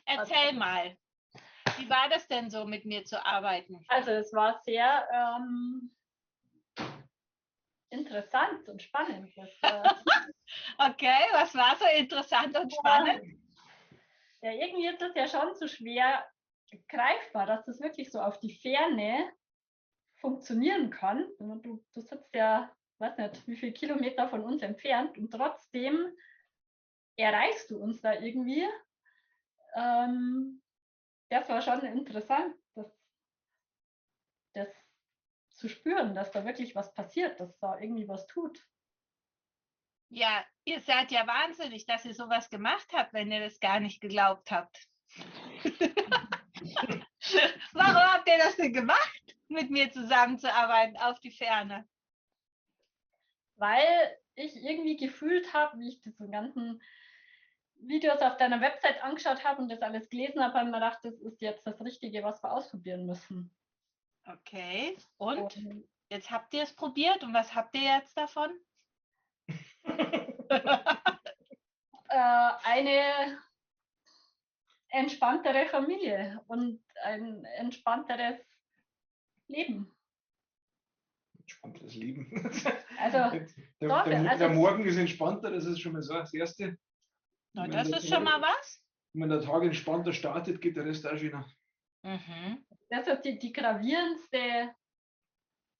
Erzähl mal, wie war das denn so, mit mir zu arbeiten? Also es war sehr interessant und spannend. Okay, was war so interessant und spannend? Ja, irgendwie ist das ja schon so schwer greifbar, dass das wirklich so auf die Ferne funktionieren kann. Du sitzt ja, weiß nicht, wie viele Kilometer von uns entfernt und trotzdem erreichst du uns da irgendwie. Das war schon interessant, das zu spüren, dass da wirklich was passiert, dass da irgendwie was tut. Ja, ihr seid ja wahnsinnig, dass ihr sowas gemacht habt, wenn ihr das gar nicht geglaubt habt. Warum habt ihr das denn gemacht, mit mir zusammenzuarbeiten auf die Ferne? Weil ich irgendwie gefühlt habe, wie ich diese ganzen Videos auf deiner Website angeschaut habe und das alles gelesen habe, habe ich mir gedacht, das ist jetzt das Richtige, was wir ausprobieren müssen. Okay, und Und jetzt habt ihr es probiert und was habt ihr jetzt davon? eine entspanntere Familie und ein entspannteres Leben. Entspannteres Leben. Also, der Morgen ist entspannter, das ist schon mal so das Erste. Na, das ist schon mal was. Wenn der Tag entspannter startet, geht der Rest auch schöner. Mhm. Das ist die gravierendste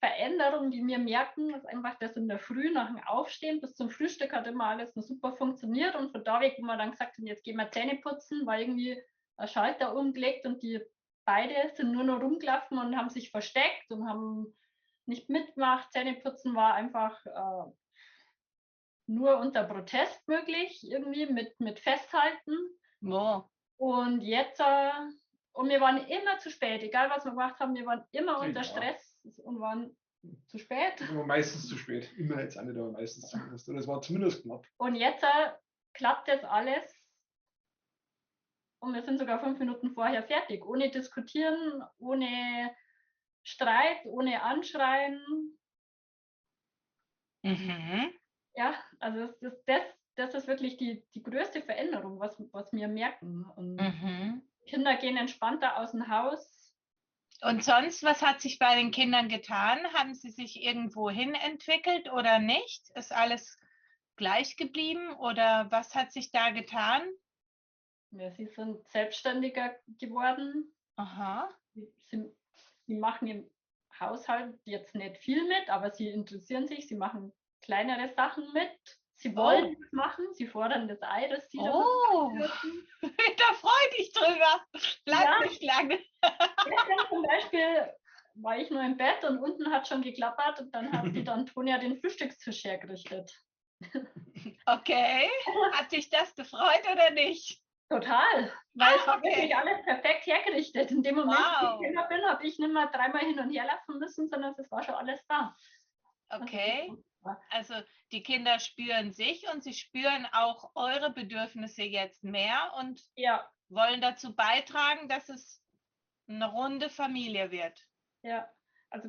Veränderung, die wir merken, ist einfach, dass in der Früh nach dem Aufstehen bis zum Frühstück hat immer alles noch super funktioniert und von da weg, wo wir dann gesagt haben, jetzt gehen wir Zähne putzen, war irgendwie ein Schalter umgelegt und die beide sind nur noch rumgelaufen und haben sich versteckt und haben nicht mitgemacht. Zähneputzen war einfach nur unter Protest möglich, irgendwie mit Festhalten. Wo? Und jetzt, und wir waren immer zu spät, egal was wir gemacht haben, wir waren immer unter Stress und waren zu spät. Aber meistens zu spät. Immer jetzt auch nicht, aber meistens zumindest. Oder es war zumindest knapp. Und jetzt klappt das alles und wir sind sogar 5 Minuten vorher fertig, ohne diskutieren, ohne Streit, ohne Anschreien. Mhm. Ja, also das ist wirklich die größte Veränderung, was wir merken. Und Mhm. Kinder gehen entspannter aus dem Haus. Und sonst, was hat sich bei den Kindern getan? Haben sie sich irgendwo hin entwickelt oder nicht? Ist alles gleich geblieben oder was hat sich da getan? Ja, sie sind selbstständiger geworden. Aha. Sie machen im Haushalt jetzt nicht viel mit, aber sie interessieren sich, sie machen kleinere Sachen mit. Sie wollen es machen, sie fordern das Ei, dass sie damit machen dürfen. Da freue ich dich drüber. Bleib nicht lange. Gestern zum Beispiel war ich nur im Bett und unten hat schon geklappert und dann hat die Antonia den Frühstückstisch hergerichtet. Okay. Hat dich das gefreut oder nicht? Total, weil es war wirklich alles perfekt hergerichtet. In dem Moment, wo ich gekommen bin, habe ich nicht mehr dreimal hin und her laufen müssen, sondern es war schon alles da. Okay. Also die Kinder spüren sich und sie spüren auch eure Bedürfnisse jetzt mehr und wollen dazu beitragen, dass es eine runde Familie wird. Ja, also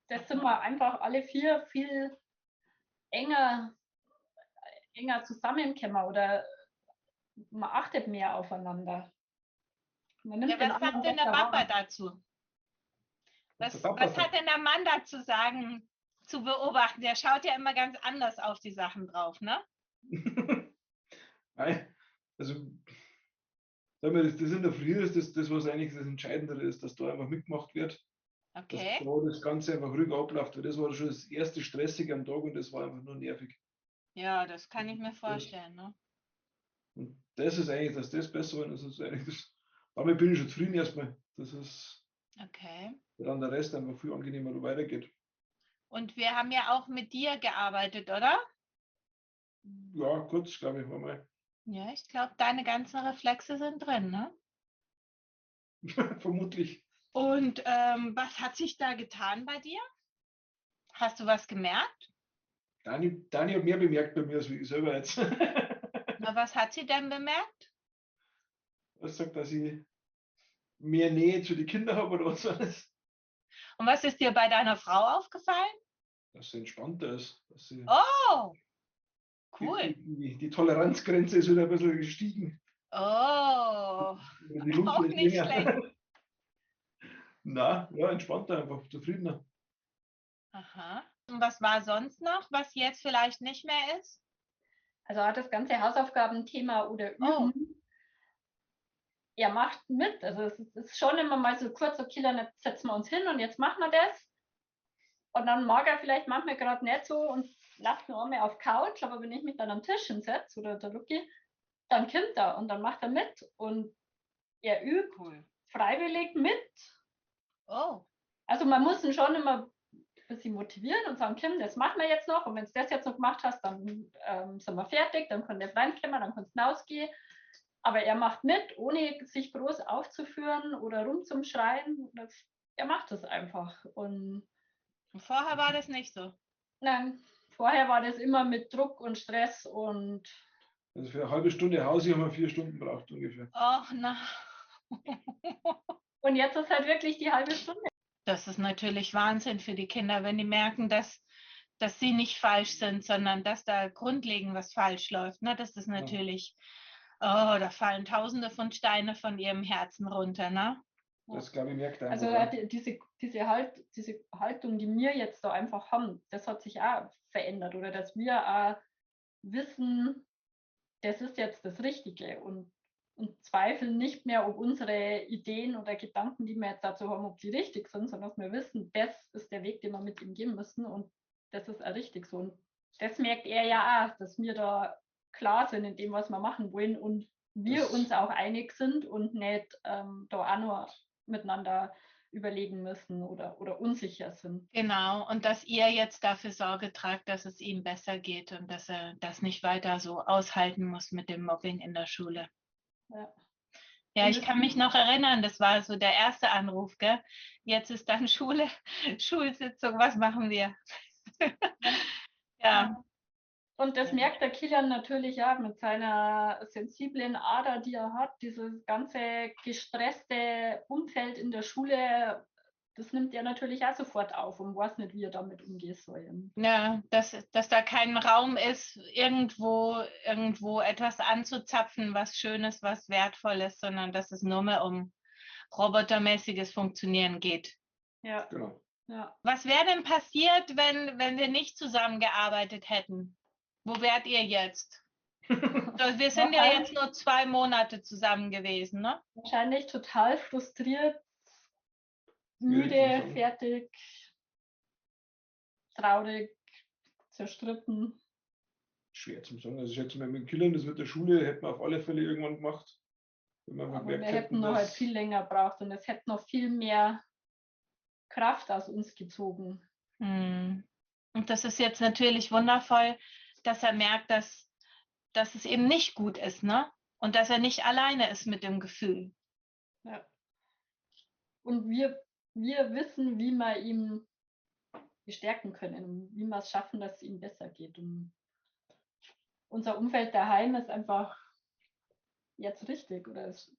das sind wir einfach alle vier viel enger zusammengekommen oder man achtet mehr aufeinander. Ja, was sagt denn der Papa dazu? Was hat denn der Mann dazu sagen, zu beobachten? Der schaut ja immer ganz anders auf die Sachen drauf, ne? Also, sagen wir, das in der Früh ist das, was eigentlich das Entscheidendere ist, dass da einfach mitgemacht wird. Okay. Dass da das Ganze einfach ruhig abläuft, weil das war schon das erste Stressige am Tag und das war einfach nur nervig. Ja, das kann ich mir vorstellen. Ne? Und das ist eigentlich, dass das besser war, das ist eigentlich das. Damit bin ich schon zufrieden erstmal. Das ist, okay. Dann der Rest einfach viel angenehmer weitergeht. Und wir haben ja auch mit dir gearbeitet, oder? Ja, kurz, glaube ich, war mal. Ja, ich glaube, deine ganzen Reflexe sind drin, ne? Vermutlich. Und was hat sich da getan bei dir? Hast du was gemerkt? Dani hat mehr bemerkt bei mir als ich selber jetzt. Na, was hat sie denn bemerkt? Was sagt, dass ich mehr Nähe zu den Kindern habe oder was war das? Und was ist dir bei deiner Frau aufgefallen? Dass sie entspannter ist. Dass sie Oh, cool. Die Toleranzgrenze ist wieder ein bisschen gestiegen. Oh. Die Luft Auch ist nicht länger. schlecht. Na, ja, entspannter einfach, zufriedener. Aha. Und was war sonst noch, was jetzt vielleicht nicht mehr ist? Also hat das ganze Hausaufgabenthema oder Üben, er macht mit. Also es ist schon immer mal so kurz, okay, dann setzen wir uns hin und jetzt machen wir das. Und dann mag er vielleicht manchmal gerade nicht so und lasst nur einmal auf Couch, aber wenn ich mich dann am Tisch hinsetze oder der Lucky, dann kommt er und dann macht er mit und er übt freiwillig mit. Oh. Also man muss ihn schon immer ein bisschen motivieren und sagen, Kim, das machen wir jetzt noch und wenn du das jetzt noch gemacht hast, dann sind wir fertig, dann kann der reinkommen, dann kannst du rausgehen. Aber er macht mit, ohne sich groß aufzuführen oder rumzuschreien. Er macht das einfach. Und vorher war das nicht so. nein, vorher war das immer mit Druck und Stress und. Also für eine halbe Stunde Hause haben wir 4 Stunden braucht ungefähr. Ach na. Und jetzt ist halt wirklich die halbe Stunde. Das ist natürlich Wahnsinn für die Kinder, wenn die merken, dass sie nicht falsch sind, sondern dass da grundlegend was falsch läuft. Ne? Das ist natürlich, da fallen Tausende von Steine von ihrem Herzen runter. Ne? Das, glaube ich, merkt einfach. Also diese Haltung, die wir jetzt da einfach haben, das hat sich auch verändert. Oder dass wir auch wissen, das ist jetzt das Richtige und zweifeln nicht mehr, ob unsere Ideen oder Gedanken, die wir jetzt dazu haben, ob die richtig sind, sondern dass wir wissen, das ist der Weg, den wir mit ihm gehen müssen und das ist auch richtig so. Und das merkt er ja auch, dass wir da klar sind in dem, was wir machen wollen und wir uns auch einig sind und nicht da auch nur miteinander überlegen müssen oder unsicher sind. Genau, und dass ihr jetzt dafür Sorge tragt, dass es ihm besser geht und dass er das nicht weiter so aushalten muss mit dem Mobbing in der Schule. Ja, ich kann mich noch erinnern, das war so der erste Anruf, gell? Jetzt ist dann Schulsitzung, was machen wir? Ja. Und das merkt der Kilian natürlich auch mit seiner sensiblen Ader, die er hat, dieses ganze gestresste Umfeld in der Schule, das nimmt er natürlich auch sofort auf und weiß nicht, wie er damit umgehen soll. Ja, dass da kein Raum ist, irgendwo etwas anzuzapfen, was Schönes, was Wertvolles, sondern dass es nur mehr um robotermäßiges Funktionieren geht. Ja, genau. Ja. Was wäre denn passiert, wenn wir nicht zusammengearbeitet hätten? Wo wärt ihr jetzt? Wir sind ja jetzt nur 2 Monate zusammen gewesen, ne? Wahrscheinlich total frustriert, müde, fertig, traurig, zerstritten. Schwer zu sagen. Also ich schätze mal, mit Killern, das mit der Schule hätten wir auf alle Fälle irgendwann gemacht. Wenn wir Aber wir hätten noch halt viel länger braucht und es hätte noch viel mehr Kraft aus uns gezogen. Und das ist jetzt natürlich wundervoll, dass er merkt, dass es eben nicht gut ist, ne? Und dass er nicht alleine ist mit dem Gefühl. Ja. Und wir wissen, wie wir ihn bestärken können, wie wir es schaffen, dass es ihm besser geht. Und unser Umfeld daheim ist einfach jetzt richtig oder es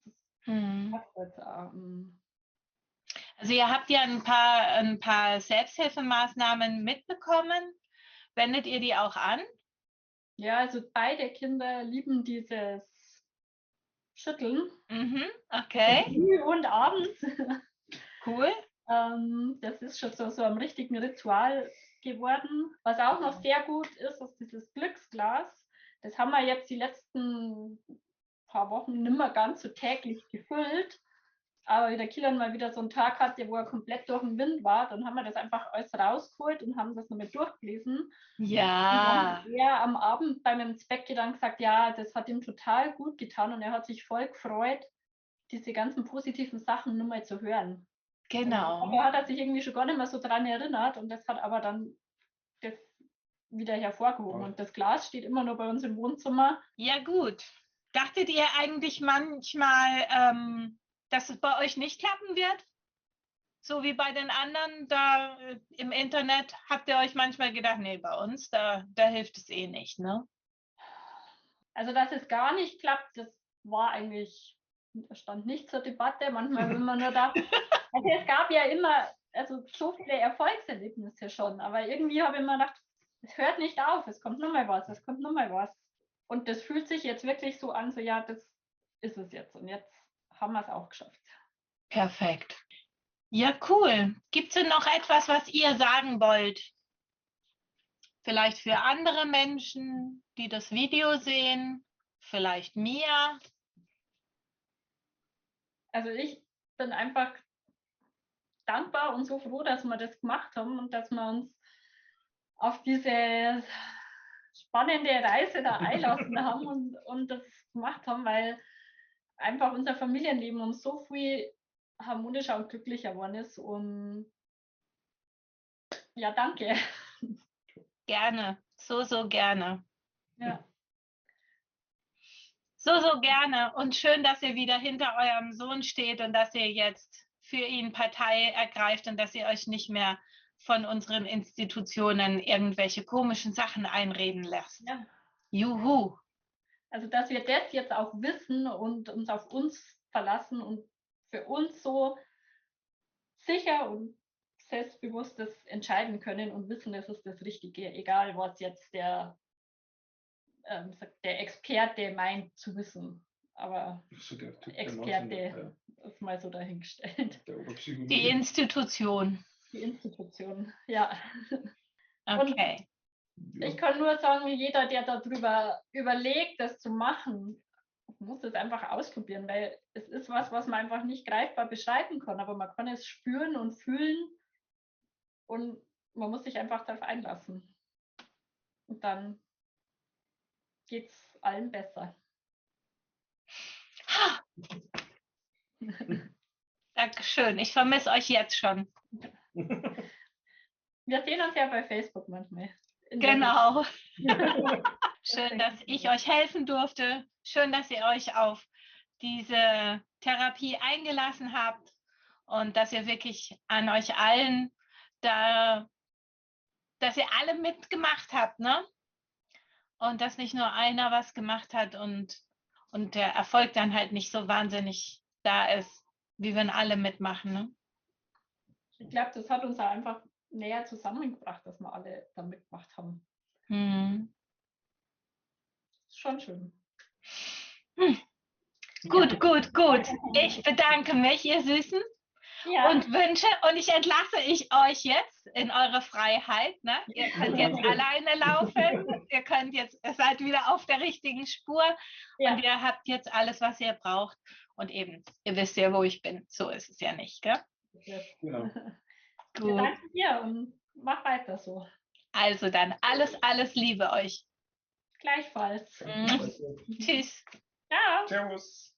passt jetzt auch. Also ihr habt ja ein paar Selbsthilfemaßnahmen mitbekommen. Wendet ihr die auch an? Ja, also beide Kinder lieben dieses Schütteln. Okay. Früh und abends. Cool. Das ist schon so ein richtigen Ritual geworden. Was auch noch sehr gut ist, ist dieses Glücksglas. Das haben wir jetzt die letzten paar Wochen nicht mehr ganz so täglich gefüllt. Aber wie der Kilian mal wieder so einen Tag hatte, wo er komplett durch den Wind war, dann haben wir das einfach alles rausgeholt und haben das nochmal durchgelesen. Ja. Und dann er am Abend beim ins Bett dann gesagt, ja, das hat ihm total gut getan und er hat sich voll gefreut, diese ganzen positiven Sachen nur mal zu hören. Genau. Also, da hat er sich irgendwie schon gar nicht mehr so dran erinnert und das hat aber dann das wieder hervorgehoben. Und das Glas steht immer noch bei uns im Wohnzimmer. Ja, gut. Dachtet ihr eigentlich manchmal, dass es bei euch nicht klappen wird? So wie bei den anderen da im Internet, habt ihr euch manchmal gedacht, nee, bei uns, da hilft es eh nicht, ne? Also, dass es gar nicht klappt, das war eigentlich, stand nicht zur Debatte. Manchmal, wenn man nur da, also es gab ja immer, also so viele Erfolgserlebnisse schon, aber irgendwie habe ich mir gedacht, es hört nicht auf, es kommt noch mal was, es kommt noch mal was. Und das fühlt sich jetzt wirklich so an, so ja, das ist es jetzt. Und jetzt haben wir es auch geschafft. Perfekt. Ja, cool. Gibt es denn noch etwas, was ihr sagen wollt? Vielleicht für andere Menschen, die das Video sehen? Vielleicht mir? Also ich bin einfach dankbar und so froh, dass wir das gemacht haben und dass wir uns auf diese spannende Reise da einlassen haben und das gemacht haben, weil einfach unser Familienleben um so viel harmonischer und glücklicher geworden ist. Und ja, danke. Gerne. So gerne. Ja. So gerne. Und schön, dass ihr wieder hinter eurem Sohn steht und dass ihr jetzt für ihn Partei ergreift und dass ihr euch nicht mehr von unseren Institutionen irgendwelche komischen Sachen einreden lasst. Ja. Juhu. Also, dass wir das jetzt auch wissen und uns auf uns verlassen und für uns so sicher und selbstbewusst das entscheiden können und wissen, es ist das Richtige, egal was jetzt der Experte meint zu wissen. Aber So der Typ, Experte ist mal so dahingestellt. Die Institution. Die Institution, ja. Okay. Und ich kann nur sagen, jeder, der darüber überlegt, das zu machen, muss es einfach ausprobieren, weil es ist was man einfach nicht greifbar beschreiben kann, aber man kann es spüren und fühlen und man muss sich einfach darauf einlassen. Und dann geht es allen besser. Dankeschön. Ich vermisse euch jetzt schon. Wir sehen uns ja bei Facebook manchmal. Genau. Schön, dass ich euch helfen durfte. Schön, dass ihr euch auf diese Therapie eingelassen habt und dass ihr wirklich an euch allen da, dass ihr alle mitgemacht habt, ne? Und dass nicht nur einer was gemacht hat und der Erfolg dann halt nicht so wahnsinnig da ist, wie wenn alle mitmachen, ne? Ich glaube, das hat uns auch einfach näher zusammengebracht, dass wir alle da mitgemacht haben. Hm. Ist schon schön. Gut. Ich bedanke mich, ihr Süßen. Ja. Und ich entlasse euch jetzt in eure Freiheit. Ne? Ihr könnt jetzt alleine laufen, ihr seid wieder auf der richtigen Spur und ihr habt jetzt alles, was ihr braucht. Und eben, ihr wisst ja, wo ich bin. So ist es ja nicht, gell? Genau. Gut. Danke dir und mach weiter so. Also dann, alles Liebe euch. Gleichfalls. Tschüss. Ciao. Servus.